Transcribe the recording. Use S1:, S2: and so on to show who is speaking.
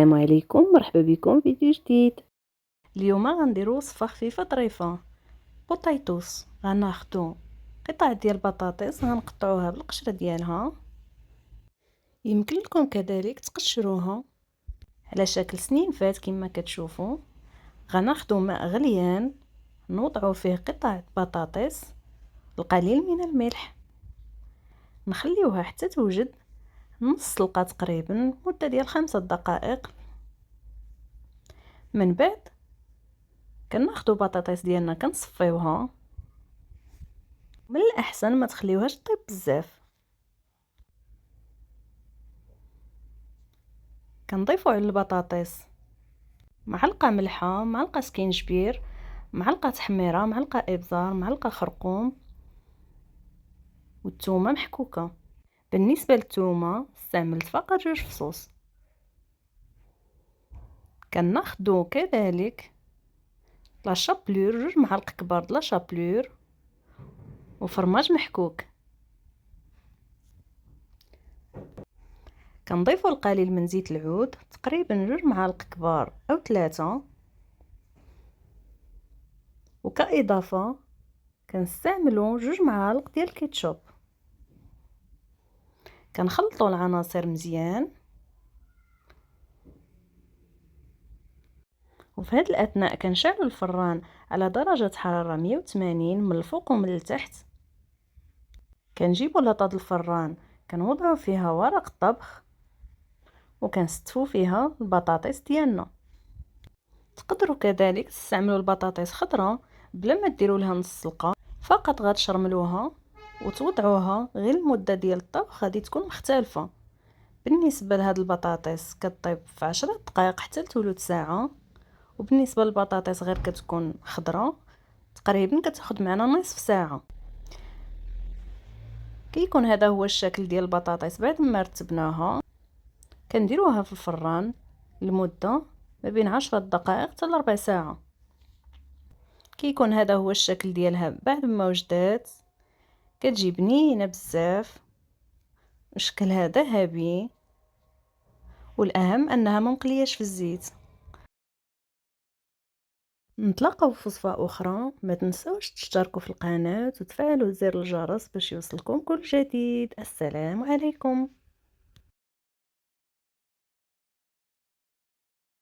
S1: السلام عليكم، مرحبا بكم في فيديو جديد. اليوم غنديرو وصفه خفيفه ظريفه بوطيتوس. غناخدو قطع ديال البطاطس غنقطعوها بالقشره ديالها. يمكن لكم كذلك تقشروها على شكل سنينفات كما كتشوفوا. غناخدو ماء غليان نوضعو فيه قطع بطاطس، القليل من الملح، نخليوها حتى توجد نص سلقه تقريبا مده ديال 5 دقائق. من بعد كناخدو بطاطس ديالنا كنصفيوها. من الاحسن ما تخليوهاش طيب بزاف. كنضيفوا على البطاطس معلقه ملحه، معلقه سكينجبير، معلقه تحميره، معلقه ابزار، معلقه خرقوم، والثومه محكوكه. بالنسبه للثومه استعملت فقط 2 فصوص. كناخدو كذلك لا شابلور، 2 معالق كبار د لا شابلور، وفرماج محكوك. كنضيفوا القليل من زيت العود، تقريبا 2 معالق كبار او 3. وكاضافه كنستعملوا 2 معالق ديال الكيتشوب. كنخلطوا العناصر مزيان، وفي هذا الاثناء كنشعلوا الفران على درجه حراره 180 من الفوق ومن التحت. كنجيبوا لاطه الفران كنوضعوا فيها ورق الطبخ وكنستفوا فيها البطاطس ديالنا. تقدروا كذلك تستعملوا البطاطس خضراء بلا ما ديروا لها نص سلقه، فقط غتشرملوها وتوضعوها. غير المده ديال الطبخ غادي تكون مختلفه. بالنسبه لهاد البطاطس كطيب في 10 دقائق حتى لثلث ساعه، وبالنسبه للبطاطس غير كتكون خضراء تقريبا كتاخذ معنا نصف ساعه. كيكون هذا هو الشكل ديال البطاطس بعد ما رتبناها. كنديروها في الفران لمده ما بين 10 دقائق حتى لربع ساعه. كيكون هذا هو الشكل ديالها بعد ما وجدات. كتجي بنينه بزاف، شكلها ذهبي، والاهم انها ما مقلياش في الزيت. نتلاقاو في وصفه اخرى. ما تنسوش تشتركوا في القناه وتفعلوا زر الجرس باش يوصلكم كل جديد. السلام عليكم.